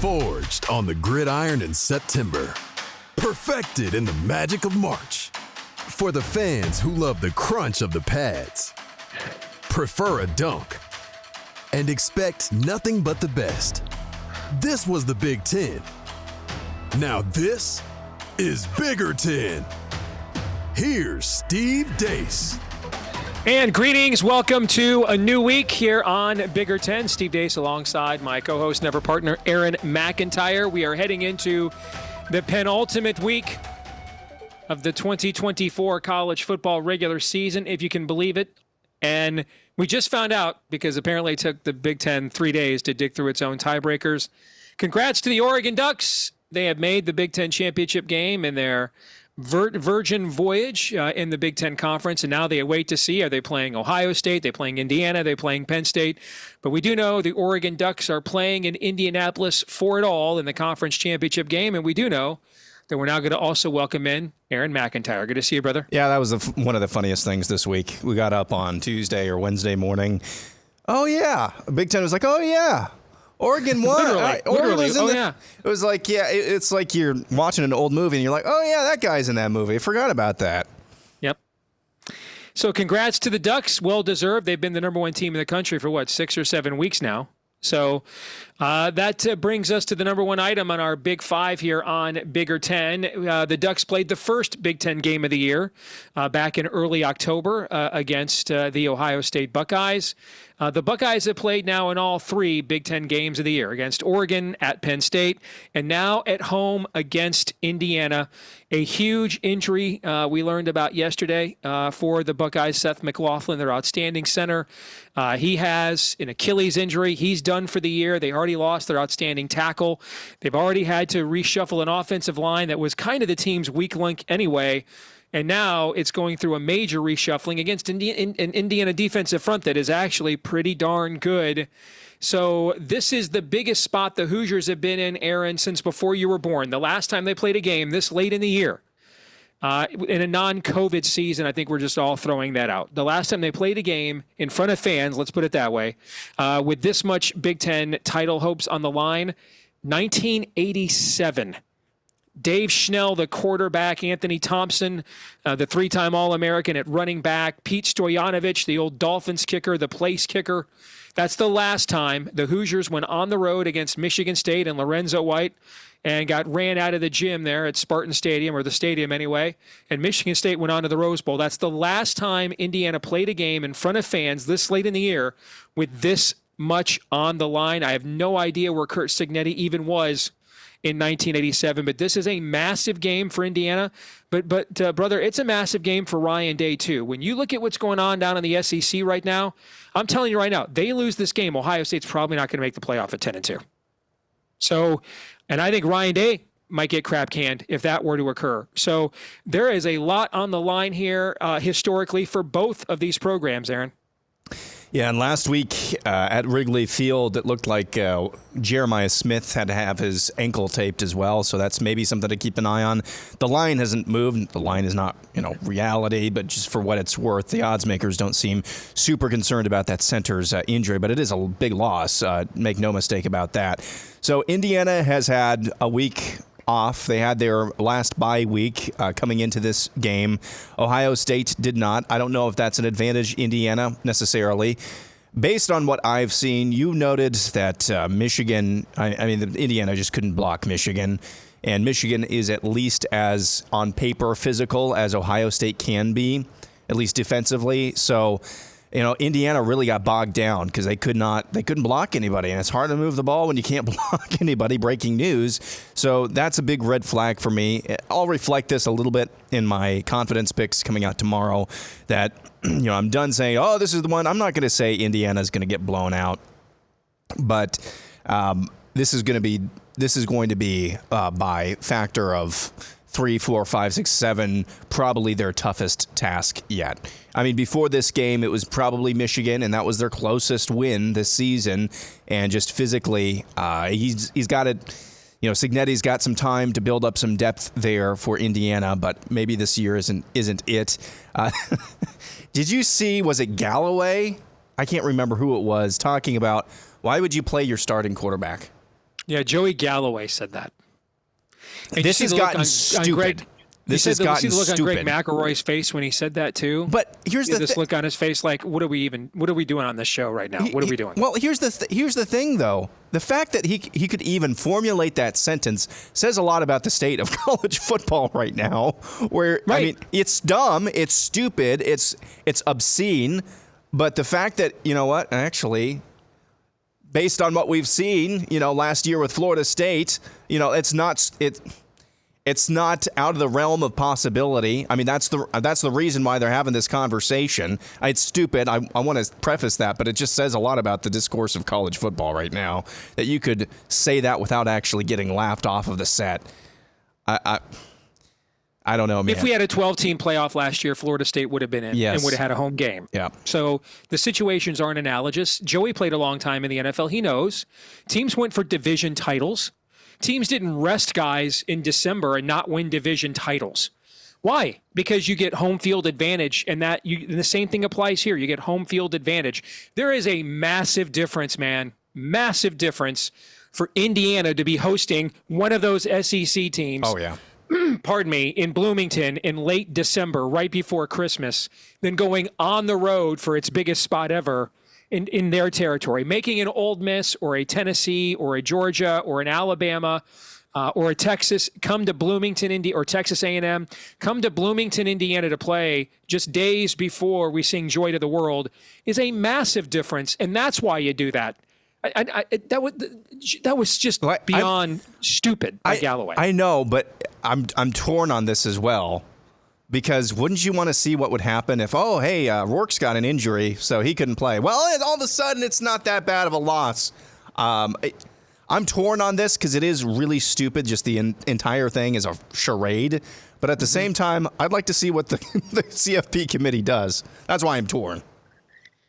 Forged on the gridiron in September. Perfected in the magic of March. For the fans who love the crunch of the pads. Prefer a dunk. And expect nothing but the best. This was the Big Ten. Now this is Bigger Ten. Here's Steve Dace. And greetings. Welcome to a new week here on Bigger Ten. Steve Dace alongside my co-host, never partner, Aaron McIntyre. We are heading into the penultimate week of the 2024 college football regular season, if you can believe it. And we just found out, because apparently it took the Big Ten 3 days to dig through its own tiebreakers. Congrats to the Oregon Ducks. They have made the Big Ten championship game in their virgin voyage in the Big Ten Conference, and now they await to see, are they playing Ohio State, they playing Indiana, they playing Penn State. But we do know the Oregon Ducks are playing in Indianapolis for it all in the conference championship game, and we do know that we're now going to also welcome in Aaron McIntyre. Good to see you, brother. Yeah, that was one of the funniest things this week. We got up on Tuesday or Wednesday morning. Oh, yeah. Big Ten was like, oh, yeah. Oregon won. Literally. Yeah. It was like, yeah, it's like you're watching an old movie and you're like, oh, yeah, that guy's in that movie. I forgot about that. Yep. So congrats to the Ducks. Well deserved. They've been the number one team in the country for, 6 or 7 weeks now. So that brings us to the number one item on our Big Five here on Bigger Ten. The Ducks played the first Big Ten game of the year back in early October against the Ohio State Buckeyes. The Buckeyes have played now in all 3 Big Ten games of the year, against Oregon, at Penn State, and now at home against Indiana. A huge injury we learned about yesterday for the Buckeyes. Seth McLaughlin, their outstanding center. He has an Achilles injury. He's done for the year. They already lost their outstanding tackle. They've already had to reshuffle an offensive line that was kind of the team's weak link anyway. And now it's going through a major reshuffling against an Indiana defensive front that is actually pretty darn good. So this is the biggest spot the Hoosiers have been in, Aaron, since before you were born. The last time they played a game this late in the year, in a non-COVID season, I think we're just all throwing that out. The last time they played a game in front of fans, let's put it that way, with this much Big Ten title hopes on the line, 1987. Dave Schnell, the quarterback, Anthony Thompson, the 3-time All-American at running back, Pete Stoyanovich, the old Dolphins kicker, the place kicker. That's the last time the Hoosiers went on the road against Michigan State and Lorenzo White and got ran out of the gym there at Spartan Stadium, or the stadium anyway, and Michigan State went on to the Rose Bowl. That's the last time Indiana played a game in front of fans this late in the year with this much on the line. I have no idea where Curt Cignetti even was in 1987, but this is a massive game for Indiana. But brother, it's a massive game for Ryan Day too. When you look at what's going on down in the SEC right now, I'm telling you right now, they lose this game, Ohio State's probably not going to make the playoff at 10-2. So, and I think Ryan Day might get crap canned if that were to occur. So there is a lot on the line here historically for both of these programs, Aaron. Yeah, and last week at Wrigley Field, it looked like Jeremiah Smith had to have his ankle taped as well, so that's maybe something to keep an eye on. The line hasn't moved. The line is not, reality, but just for what it's worth, the odds makers don't seem super concerned about that center's injury, but it is a big loss. Make no mistake about that. So Indiana has had a week off. They had their last bye week coming into this game. Ohio State did not. I don't know if that's an advantage Indiana necessarily. Based on what I've seen, you noted that Michigan, Indiana just couldn't block Michigan, and Michigan is at least as on paper physical as Ohio State can be, at least defensively. So, Indiana really got bogged down because they couldn't block anybody, and it's hard to move the ball when you can't block anybody. Breaking news. So that's a big red flag for me. I'll reflect this a little bit in my confidence picks coming out tomorrow. That I'm done saying, oh, this is the one. I'm not going to say Indiana's going to get blown out, but this is going to be by factor of 3, 4, 5, 6, 7, probably their toughest task yet. I mean, before this game, it was probably Michigan, and that was their closest win this season. And just physically, he's got it. Cignetti's got some time to build up some depth there for Indiana, but maybe this year isn't it. Did you see? Was it Galloway? I can't remember who it was talking about. Why would you play your starting quarterback? Yeah, Joey Galloway said that. And This has gotten stupid. This has gotten look stupid. on Greg McElroy's face when he said that too. But here's the look on his face like, what are we doing on this show right now? What are we doing? Well, here's the thing though. The fact that he could even formulate that sentence says a lot about the state of college football right now. Where right. I mean, it's dumb, it's stupid, it's obscene, but the fact that, you know what, actually, based on what we've seen, last year with Florida State, it's not out of the realm of possibility. I mean, that's the reason why they're having this conversation. It's stupid. I want to preface that, but it just says a lot about the discourse of college football right now that you could say that without actually getting laughed off of the set. I don't know, man. If we had a 12-team playoff last year, Florida State would have been in and would have had a home game. Yeah. So the situations aren't analogous. Joey played a long time in the NFL. He knows. Teams went for division titles. Teams didn't rest guys in December and not win division titles. Why? Because you get home field advantage, and the same thing applies here. You get home field advantage. There is a massive difference, man. Massive difference for Indiana to be hosting one of those SEC teams. Oh, yeah. Pardon me, in Bloomington in late December, right before Christmas, than going on the road for its biggest spot ever in their territory, making an Ole Miss or a Tennessee or a Georgia or an Alabama or a Texas come to Bloomington, or Texas A&M, come to Bloomington, Indiana to play just days before we sing Joy to the World is a massive difference, and that's why you do that. That was just beyond stupid by Galloway. I know, but I'm torn on this as well. Because wouldn't you want to see what would happen if, Rourke's got an injury, so he couldn't play? Well, all of a sudden, it's not that bad of a loss. I'm torn on this because it is really stupid. Just the entire thing is a charade. But at the same time, I'd like to see what the CFP committee does. That's why I'm torn.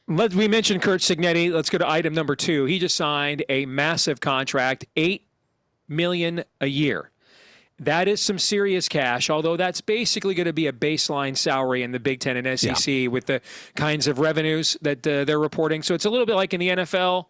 We mentioned Curt Cignetti. Let's go to item number 2. He just signed a massive contract, $8 million a year. That is some serious cash, although that's basically going to be a baseline salary in the Big Ten and SEC with the kinds of revenues that they're reporting. So it's a little bit like in the NFL,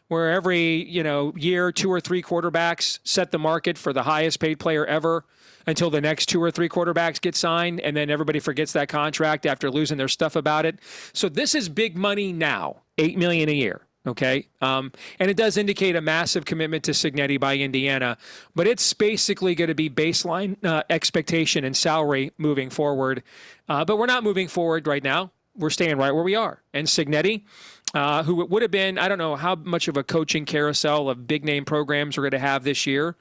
where every year 2 or 3 quarterbacks set the market for the highest paid player ever until the next 2 or 3 quarterbacks get signed, and then everybody forgets that contract after losing their stuff about it. So this is big money now, $8 million a year. Okay. And it does indicate a massive commitment to Cignetti by Indiana, but it's basically going to be baseline expectation and salary moving forward. But we're not moving forward right now. We're staying right where we are. And Cignetti, who would have been, I don't know how much of a coaching carousel of big name programs we're going to have this year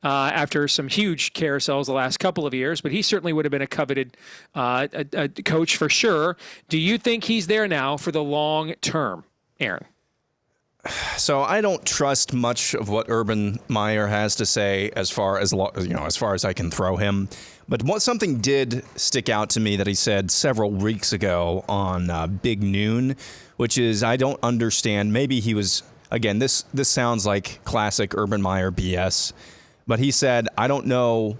after some huge carousels the last couple of years, but he certainly would have been a coveted a coach for sure. Do you think he's there now for the long term, Aaron? So I don't trust much of what Urban Meyer has to say as far as I can throw him. But something did stick out to me that he said several weeks ago on Big Noon, which is I don't understand. Maybe he was, again, this sounds like classic Urban Meyer BS. But he said, I don't know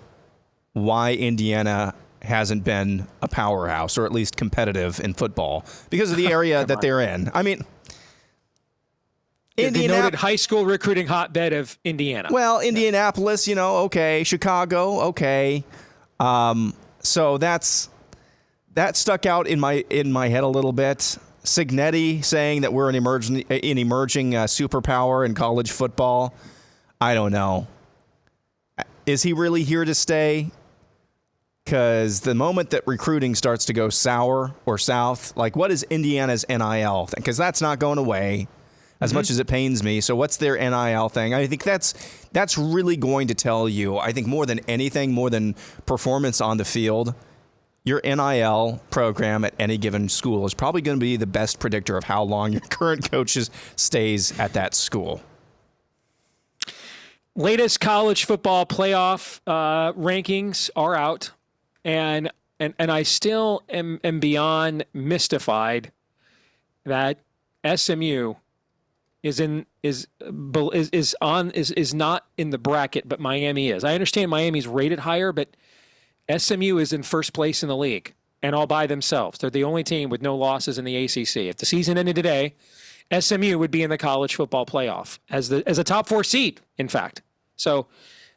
why Indiana hasn't been a powerhouse or at least competitive in football because of the area that they're in. I mean, the noted high school recruiting hotbed of Indiana. Well, Indianapolis, okay. Chicago, okay. So that stuck out in my head a little bit. Cignetti saying that we're an emerging superpower in college football. I don't know. Is he really here to stay? Because the moment that recruiting starts to go sour or south, like what is Indiana's NIL thing? Because that's not going away. As much as it pains me. So what's their NIL thing? I think that's really going to tell you, I think more than anything, more than performance on the field, your NIL program at any given school is probably going to be the best predictor of how long your current coach stays at that school. Latest college football playoff rankings are out, and I still am beyond mystified that SMU is not in the bracket, but Miami is. I understand Miami's rated higher, but SMU is in first place in the league and all by themselves. They're the only team with no losses in the ACC. If the season ended today SMU would be in the college football playoff as a top 4 seed, in fact. So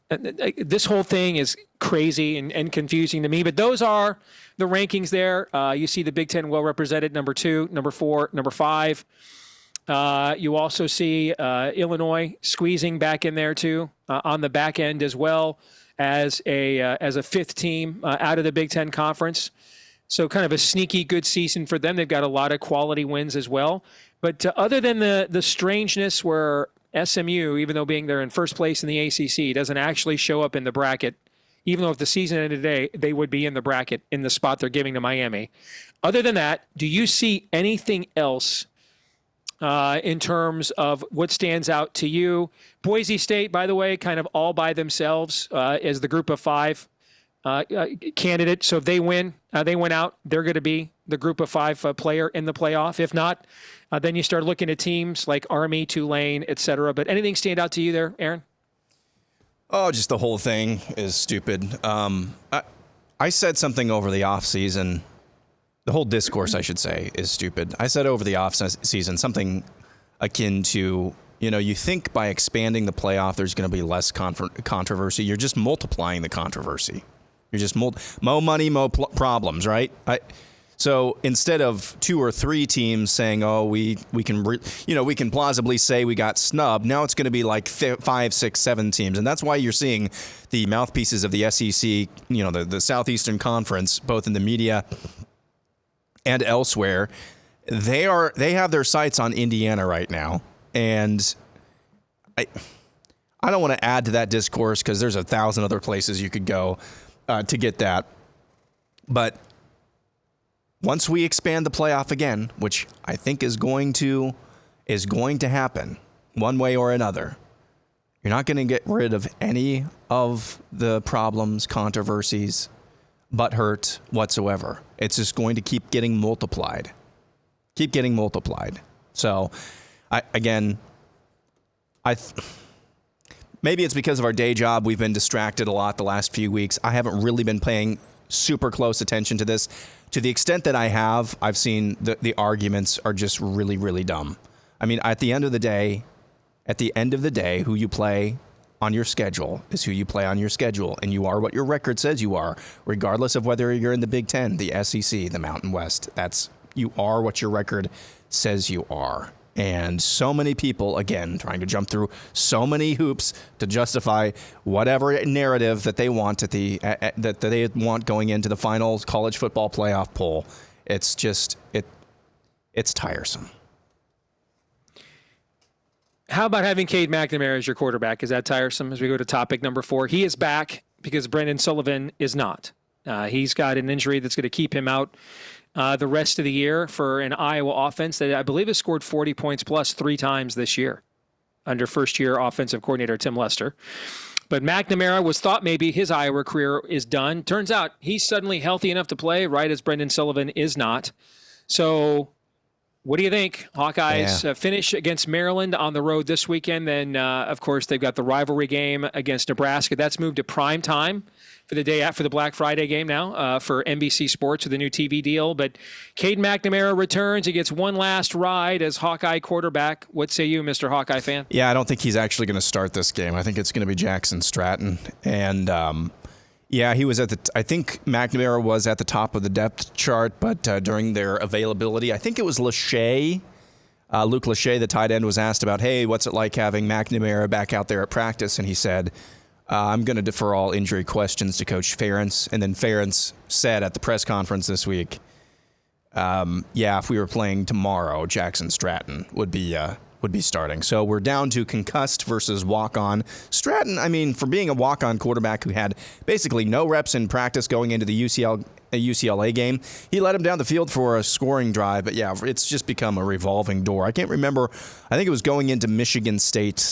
this whole thing is crazy and confusing to me, but those are the rankings there. You see the Big Ten well represented, number 2, number 4, number 5. You also see Illinois squeezing back in there too, on the back end as well as a 5th team out of the Big Ten Conference. So kind of a sneaky good season for them. They've got a lot of quality wins as well. But other than the strangeness where SMU, even though being there in first place in the ACC, doesn't actually show up in the bracket, even though if the season ended today, they would be in the bracket in the spot they're giving to Miami. Other than that, do you see anything else in terms of what stands out to you? Boise State, by the way, kind of all by themselves as the group of 5 candidate. So if they win out, they're going to be the group of 5 player in the playoff. If not, then you start looking at teams like Army, Tulane, et cetera. But anything stand out to you there, Aaron? Oh, just the whole thing is stupid. I said something over the offseason. The whole discourse, I should say, is stupid. I said over the offseason something akin to, you think by expanding the playoff, there's going to be less controversy. You're just multiplying the controversy. You're just more money, more problems, right? So instead of 2 or 3 teams saying, "Oh, we can plausibly say we got snubbed," now it's going to be like 5, 6, 7 teams, and that's why you're seeing the mouthpieces of the SEC, the Southeastern Conference, both in the media and elsewhere. They have their sights on Indiana right now, and I don't want to add to that discourse because there's 1,000 other places you could go to get that. But once we expand the playoff again, which I think is going to happen one way or another, you're not going to get rid of any of the problems, controversies, butthurt whatsoever. It's just going to keep getting multiplied. So, maybe it's because of our day job. We've been distracted a lot the last few weeks. I haven't really been paying super close attention to this. To the extent that I have, I've seen the arguments are just really, really dumb. I mean, at the end of the day, who you play on your schedule is who you play on your schedule, and you are what your record says you are, regardless of whether you're in the Big Ten, the SEC, the Mountain West. You are what your record says you are. And so many people, again, trying to jump through so many hoops to justify whatever narrative that they want that they want going into the final college football playoff poll. It's just it's tiresome. How about having Cade McNamara as your quarterback? Is that tiresome? As we go to topic number 4, he is back because Brendan Sullivan is not. He's got an injury that's going to keep him out the rest of the year for an Iowa offense that I believe has scored 40 points plus 3 times this year under first-year offensive coordinator Tim Lester. But McNamara was thought maybe his Iowa career is done. Turns out he's suddenly healthy enough to play, right as Brendan Sullivan is not. So what do you think? Hawkeyes finish against Maryland on the road this weekend. Then, of course, they've got the rivalry game against Nebraska. That's moved to prime time for the day after the Black Friday game now for NBC Sports with a new TV deal. But Cade McNamara returns. He gets one last ride as Hawkeye quarterback. What say you, Mr. Hawkeye fan? Yeah, I don't think he's actually going to start this game. I think it's going to be Jackson Stratton. And, he was I think McNamara was at the top of the depth chart, but during their availability, I think it was Lachey. Luke Lachey, the tight end, was asked about, hey, what's it like having McNamara back out there at practice? And he said, I'm going to defer all injury questions to Coach Ferentz. And then Ferentz said at the press conference this week, if we were playing tomorrow, Jackson Stratton would be starting. So we're down to concussed versus walk-on. Stratton, I mean, for being a walk-on quarterback who had basically no reps in practice going into the UCLA game, he led him down the field for a scoring drive. But yeah, it's just become a revolving door. I can't remember. I think it was going into Michigan State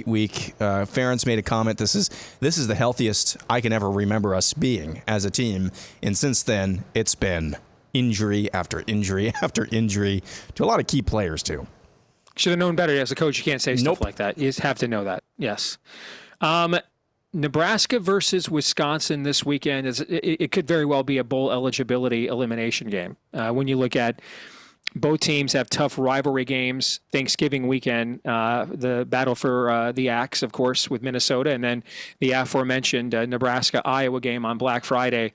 week. Ferentz made a comment. This is the healthiest I can ever remember us being as a team. And since then, it's been injury after injury after injury to a lot of key players too. Should have known better as a coach. You can't say stuff like that. You just have to know that. Yes. Nebraska versus Wisconsin this weekend it could very well be a bowl eligibility elimination game. When you look at Both teams have tough rivalry games. Thanksgiving weekend, the battle for the axe, of course, with Minnesota, and then the aforementioned Nebraska-Iowa game on Black Friday.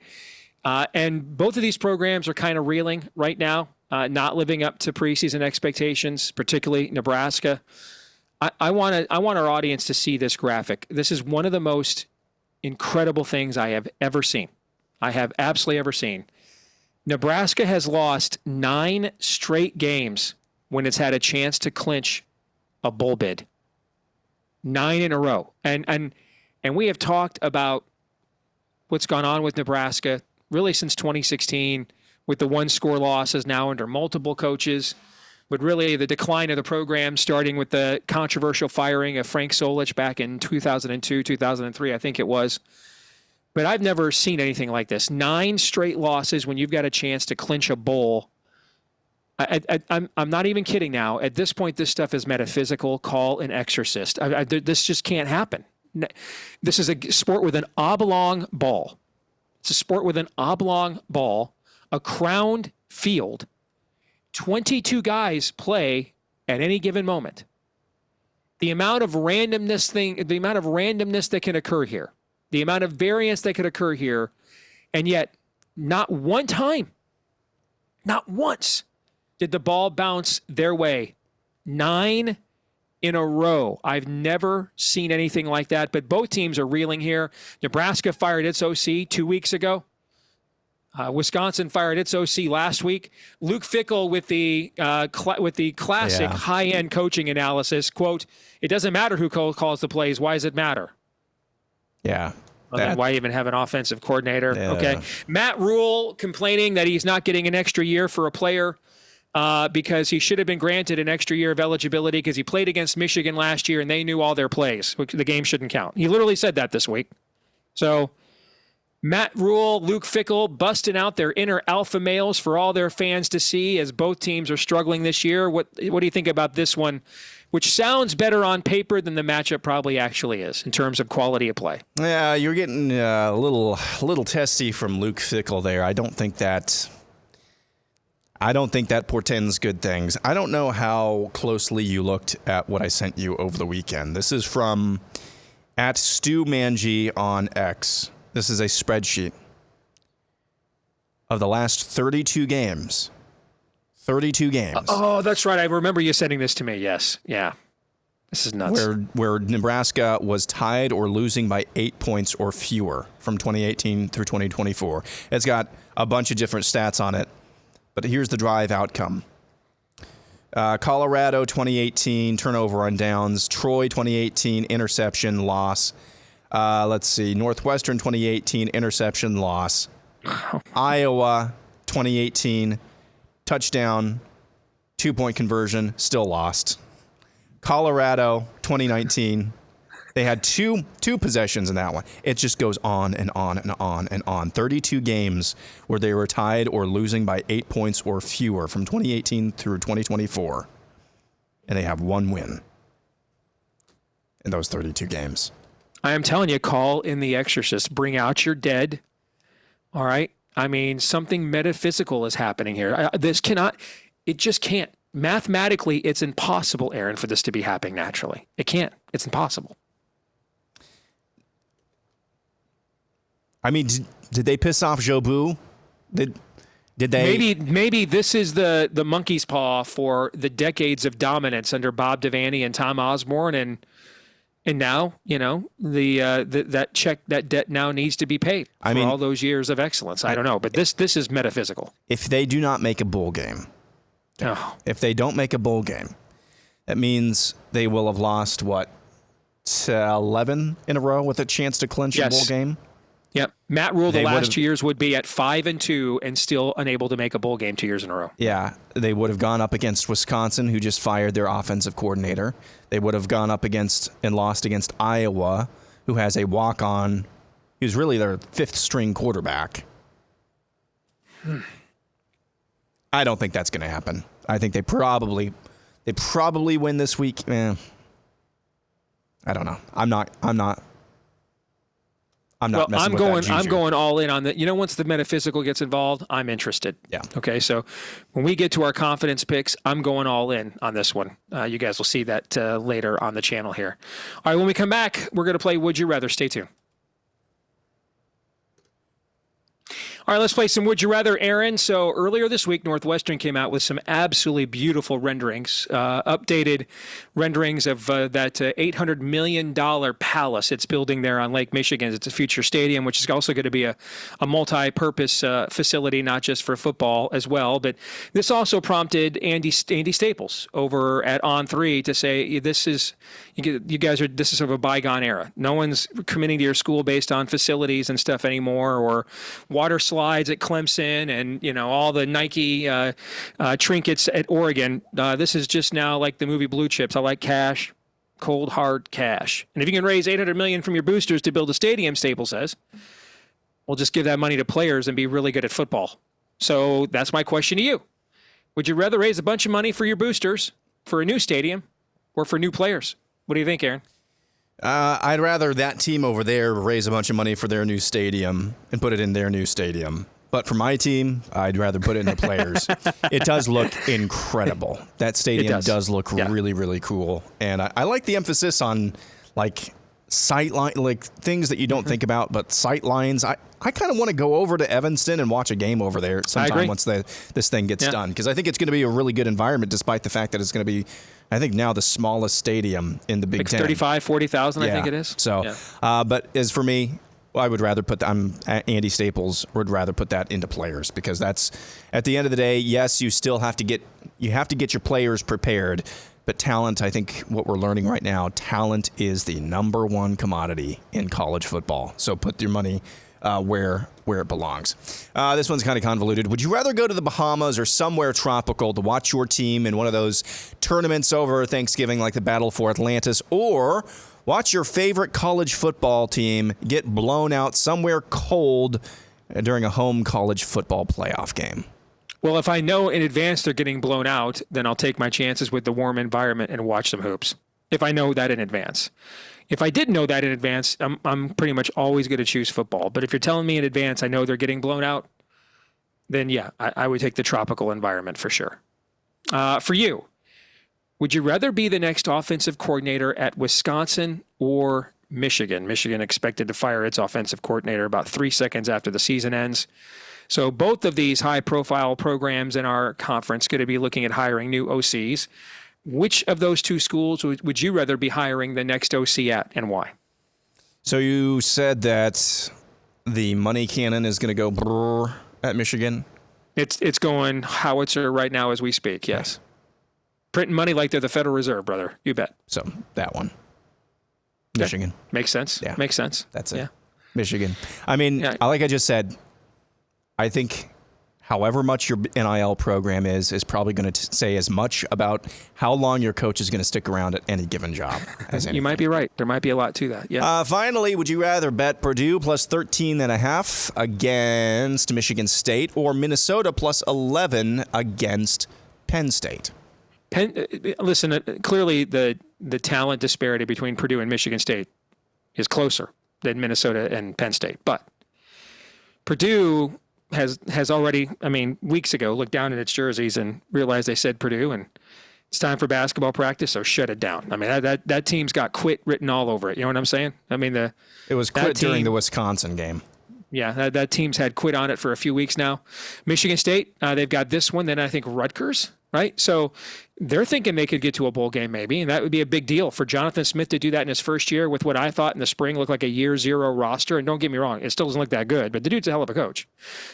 And both of these programs are kind of reeling right now, not living up to preseason expectations, particularly Nebraska. I want our audience to see this graphic. This is one of the most incredible things I have ever seen. I have absolutely ever seen. Nebraska has lost 9 straight games when it's had a chance to clinch a bowl bid. 9 in a row. And we have talked about what's gone on with Nebraska really since 2016 with the 1-score losses now under multiple coaches, with really the decline of the program starting with the controversial firing of Frank Solich back in 2002, 2003, I think it was. But I've never seen anything like this. 9 straight losses when you've got a chance to clinch a bowl. I'm not even kidding now. At this point, this stuff is metaphysical. Call an exorcist. This just can't happen. This is a sport with an oblong ball. It's a sport with an oblong ball, a crowned field. 22 guys play at any given moment. The amount of randomness that can occur here, the amount of variance that could occur here, and yet not one time, not once, did the ball bounce their way. 9 in a row. I've never seen anything like that, but both teams are reeling here. Nebraska fired its OC 2 weeks ago. Wisconsin fired its OC last week. Luke Fickell with the classic high-end coaching analysis, quote, "It doesn't matter who calls the plays. Why does it matter?" Yeah. Well, then why even have an offensive coordinator? Yeah. Okay. Matt Rule complaining that he's not getting an extra year for a player because he should have been granted an extra year of eligibility because he played against Michigan last year and they knew all their plays. The game shouldn't count. He literally said that this week. So Matt Rule, Luke Fickell busting out their inner alpha males for all their fans to see as both teams are struggling this year. What do you think about this one, which sounds better on paper than the matchup probably actually is in terms of quality of play? Yeah, you're getting a little testy from Luke Fickell there. I don't think that portends good things. I don't know how closely you looked at what I sent you over the weekend. This is from @StuManji on X. This is a spreadsheet of the last 32 games. 32 games. Oh, that's right. I remember you sending this to me. Yes. Yeah. This is nuts. Where Nebraska was tied or losing by 8 points or fewer from 2018 through 2024. It's got a bunch of different stats on it, but here's the drive outcome. Colorado 2018, turnover on downs. Troy 2018, interception, loss. Let's see. Northwestern 2018, interception, loss. Iowa 2018, touchdown, 2-point conversion, still lost. Colorado 2019, they had two possessions in that one. It just goes on and on and on and on. 32 games where they were tied or losing by 8 points or fewer from 2018 through 2024. And they have 1 win in those 32 games. I am telling you, call in the exorcist. Bring out your dead. All right? I mean, something metaphysical is happening here. It just can't. Mathematically, it's impossible, Aaron, for this to be happening naturally. It can't. It's impossible. I mean, did they piss off Jobu? Did they? Maybe this is the monkey's paw for the decades of dominance under Bob Devaney and Tom Osborne, and now, that debt now needs to be paid for all those years of excellence. I don't know, but this is metaphysical. If they do not make a bowl game, if they don't make a bowl game, that means they will have lost, 11 in a row with a chance to clinch a bowl game? Yep. Matt Rule the last 2 years would be at 5-2 and still unable to make a bowl game 2 years in a row. Yeah. They would have gone up against Wisconsin, who just fired their offensive coordinator. They would have gone up against and lost against Iowa, who has a walk-on, who's really their 5th-string quarterback. I don't think that's going to happen. I think they probably win this week. I don't know. I'm I'm not messing with that juju. I'm going all in on that. Once the metaphysical gets involved, I'm interested. Yeah. Okay. So when we get to our confidence picks, I'm going all in on this one. You guys will see that later on the channel here. All right. When we come back, we're going to play Would You Rather. Stay tuned. All right, let's play some Would You Rather, Aaron. So earlier this week, Northwestern came out with some absolutely beautiful renderings, updated renderings of that $800 million palace it's building there on Lake Michigan. It's a future stadium, which is also going to be a multi-purpose facility, not just for football as well. But this also prompted Andy Staples over at On3 to say, this is sort of a bygone era. No one's committing to your school based on facilities and stuff anymore, or water slides at Clemson and all the Nike trinkets at Oregon. This is just now like the movie Blue Chips. I like cash, cold hard cash. And if you can raise $800 million from your boosters to build a stadium, Staples says, we'll just give that money to players and be really good at football. So that's my question to you. Would you rather raise a bunch of money for your boosters for a new stadium or for new players? What do you think, Aaron? I'd rather that team over there raise a bunch of money for their new stadium and put it in their new stadium. But for my team, I'd rather put it in the players. It does look incredible. That stadium does look really, really cool. And I like the emphasis on sight line, things that you don't think about, but sight lines. I kind of want to go over to Evanston and watch a game over there sometime once this thing gets done, because I think it's going to be a really good environment, despite the fact that it's going to be, I think, now the smallest stadium in the Big Ten. 35,000, 40,000, I think it is. So, but as for me, I would rather I'm Andy Staples. Would rather put that into players, because that's, at the end of the day, yes, you still have to get your players prepared. But talent, I think what we're learning right now, talent is the number one commodity in college football. So put your money where it belongs. This one's kind of convoluted. Would you rather go to the Bahamas or somewhere tropical to watch your team in one of those tournaments over Thanksgiving, like the Battle for Atlantis, or watch your favorite college football team get blown out somewhere cold during a home college football playoff game? Well, if I know in advance they're getting blown out, then I'll take my chances with the warm environment and watch some hoops. If I know that in advance. If I didn't know that in advance, I'm pretty much always going to choose football. But if you're telling me in advance I know they're getting blown out, then yeah, I would take the tropical environment for sure. For you, would you rather be the next offensive coordinator at Wisconsin or Michigan? Michigan expected to fire its offensive coordinator about 3 seconds after the season ends. So both of these high-profile programs in our conference going to be looking at hiring new OCs. Which of those two schools would you rather be hiring the next OC at, and why? So you said that the money cannon is going to go brrr at Michigan? It's going howitzer right now as we speak, yes. Printing money like they're the Federal Reserve, brother. You bet. So that one. Michigan. Makes sense. Yeah. Makes sense. That's it. Yeah. Michigan. I mean, like I just said, I think however much your NIL program is probably going to say as much about how long your coach is going to stick around at any given job as anything. You might be right. There might be a lot to that. Yeah. Finally, would you rather bet Purdue plus 13.5 against Michigan State, or Minnesota plus 11 against Penn State? Listen, clearly the talent disparity between Purdue and Michigan State is closer than Minnesota and Penn State, but Purdue has already, weeks ago, looked down at its jerseys and realized they said Purdue, and it's time for basketball practice, so shut it down. That team's got quit written all over it. You know what I'm saying? It was quit during the Wisconsin game. Yeah, that team's had quit on it for a few weeks now. Michigan State, they've got this one, then I think Rutgers, right? So they're thinking they could get to a bowl game maybe, and that would be a big deal for Jonathan Smith to do that in his first year with what I thought in the spring looked like a year zero roster. And don't get me wrong, it still doesn't look that good, but the dude's a hell of a coach.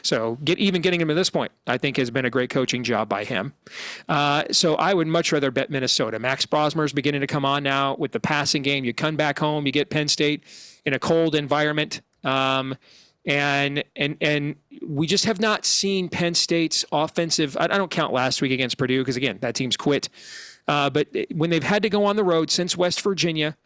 So getting him to this point, I think, has been a great coaching job by him. So I would much rather bet Minnesota. Max Brosmer's beginning to come on now with the passing game. You come back home, you get Penn State in a cold environment. And we just have not seen Penn State's offensive. I don't count last week against Purdue because, again, that team's quit. But when they've had to go on the road since West Virginia,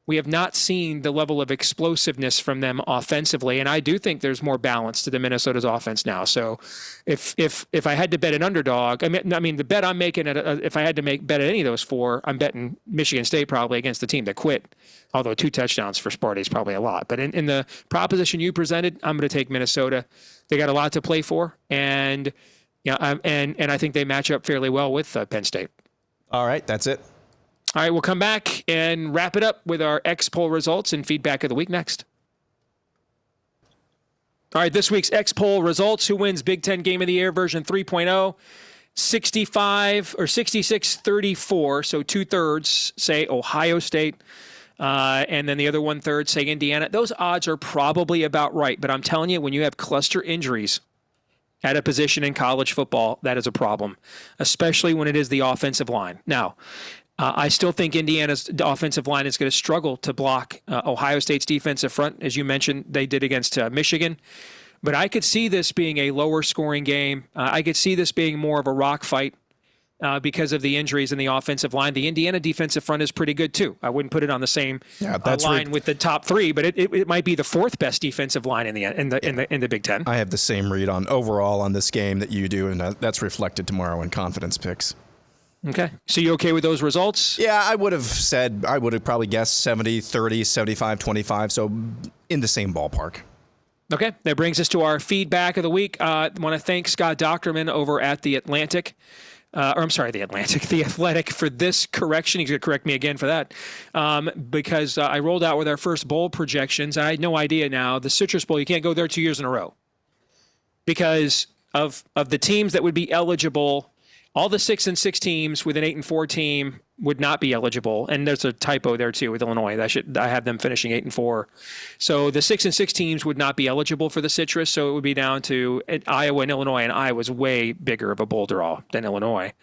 We have not seen the level of explosiveness from them offensively, and I do think there's more balance to the Minnesota's offense now. So, if I had to bet an underdog, I mean the bet I'm making if I had to bet at any of those four, I'm betting Michigan State probably against the team that quit. Although 2 touchdowns for Sparty is probably a lot, but in the proposition you presented, I'm going to take Minnesota. They got a lot to play for, and and I think they match up fairly well with Penn State. All right, that's it. All right, we'll come back and wrap it up with our X poll results and feedback of the week next. All right, this week's X poll results. Who wins Big Ten Game of the Year version 3.0? 66-34, so 2/3 say Ohio State, and then the other 1/3 say Indiana. Those odds are probably about right, but I'm telling you, when you have cluster injuries at a position in college football, that is a problem, especially when it is the offensive line. Now, I still think Indiana's offensive line is going to struggle to block Ohio State's defensive front, as you mentioned they did against Michigan. But I could see this being a lower scoring game. I could see this being more of a rock fight because of the injuries in the offensive line. The Indiana defensive front is pretty good too. I wouldn't put it on the same line with the top 3, but it might be the 4th best defensive line in the Big Ten. I have the same read on overall on this game that you do, and that's reflected tomorrow in confidence picks. Okay. So you okay with those results? Yeah, I would have probably guessed 70-30, 75-25, so in the same ballpark. Okay. That brings us to our feedback of the week. I want to thank Scott Docterman over at The Athletic, The Athletic for this correction. He's going to correct me again for that because I rolled out with our first bowl projections. I had no idea now. The Citrus Bowl, you can't go there 2 years in a row because of the teams that would be eligible. All the 6-6 teams with an 8-4 team would not be eligible, and there's a typo there too with Illinois. I have them finishing 8-4. So the 6-6 teams would not be eligible for the Citrus. So it would be down to Iowa and Illinois, and Iowa's way bigger of a bowl draw than Illinois.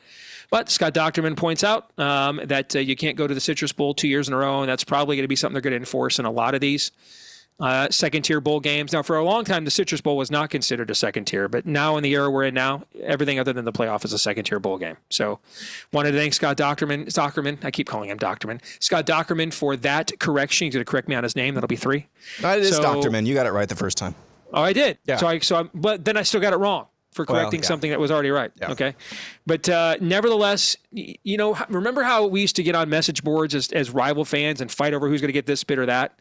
But Scott Docterman points out that you can't go to the Citrus Bowl 2 years in a row, and that's probably going to be something they're going to enforce in a lot of these second-tier bowl games. Now, for a long time, the Citrus Bowl was not considered a second tier, but now in the era we're in now, everything other than the playoff is a second-tier bowl game. So wanted to thank Scott Docterman. I keep calling him Docterman. Scott Docterman for that correction. He's going to correct me on his name. That'll be 3. It is Docterman. You got it right the first time. Oh, I did? Yeah. But then I still got it wrong for correcting something that was already right. Yeah. Okay. But nevertheless, remember how we used to get on message boards as rival fans and fight over who's going to get this bit or that?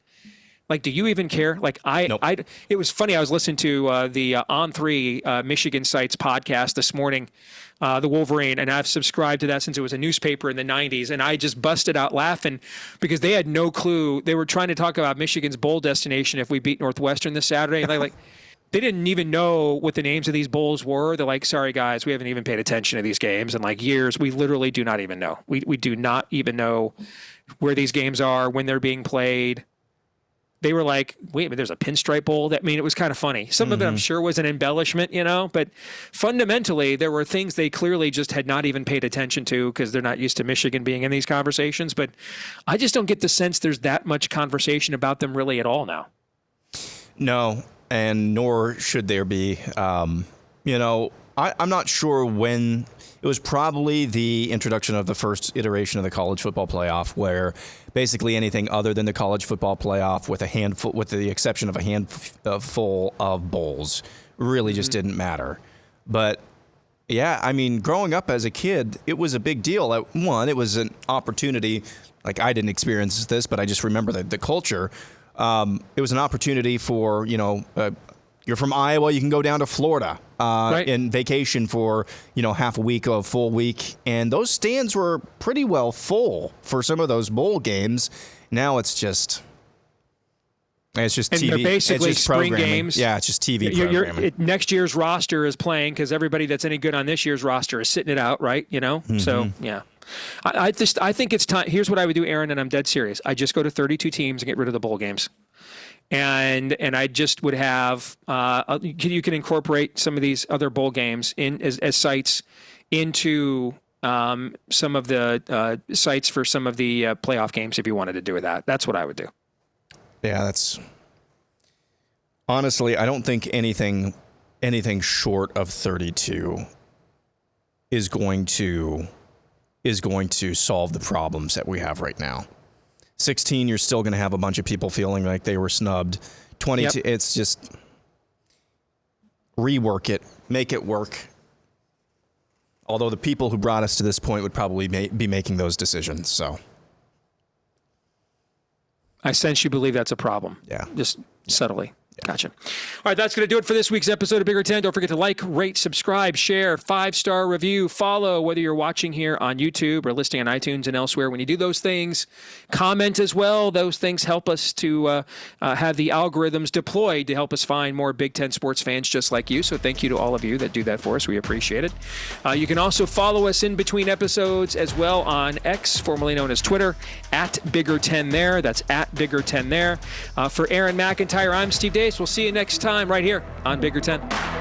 Like, do you even care? Like, Nope. It was funny. I was listening to the On3 Michigan Sites podcast this morning, the Wolverine, and I've subscribed to that since it was a newspaper in the 90s. And I just busted out laughing because they had no clue. They were trying to talk about Michigan's bowl destination if we beat Northwestern this Saturday. And they didn't even know what the names of these bowls were. They're like, sorry, guys, we haven't even paid attention to these games in years. We literally do not even know. We do not even know where these games are, when they're being played. They were like, wait a minute, there's a Pinstripe Bowl? It was kind of funny. Some of it, I'm sure, was an embellishment, but fundamentally, there were things they clearly just had not even paid attention to because they're not used to Michigan being in these conversations. But I just don't get the sense there's that much conversation about them really at all now. No, and nor should there be. I'm not sure when. It was probably the introduction of the first iteration of the college football playoff, where basically anything other than the college football playoff, with the exception of a handful of bowls, really just didn't matter. But yeah, I mean, growing up as a kid, it was a big deal. One, it was an opportunity. Like, I didn't experience this, but I just remember the culture. It was an opportunity for, you're from Iowa, you can go down to Florida in vacation for, half a week, a full week. And those stands were pretty well full for some of those bowl games. Now it's just TV. And they're basically it's just spring programming. games. Yeah, it's just TV programming. Next year's roster is playing because everybody that's any good on this year's roster is sitting it out, right? So, yeah. I think it's time. Here's what I would do, Aaron, and I'm dead serious. I just go to 32 teams and get rid of the bowl games. And I just would have you can incorporate some of these other bowl games in as sites into some of the sites for some of the playoff games if you wanted to do that. That's what I would do. Yeah, that's honestly, I don't think anything short of 32 is going to solve the problems that we have right now. 16, you're still going to have a bunch of people feeling like they were snubbed. 22, It's just rework it, make it work. Although the people who brought us to this point would probably be making those decisions. So I sense you believe that's a problem. Yeah. Just subtly. Gotcha. All right, that's going to do it for this week's episode of Bigger 10. Don't forget to like, rate, subscribe, share, 5-star review, follow, whether you're watching here on YouTube or listening on iTunes and elsewhere. When you do those things, comment as well. Those things help us to have the algorithms deployed to help us find more Big Ten sports fans just like you. So thank you to all of you that do that for us. We appreciate it. You can also follow us in between episodes as well on X, formerly known as Twitter, at Bigger10 there. That's at Bigger10 there. For Aaron McIntyre, I'm Steve Dace. We'll see you next time right here on Bigger 10.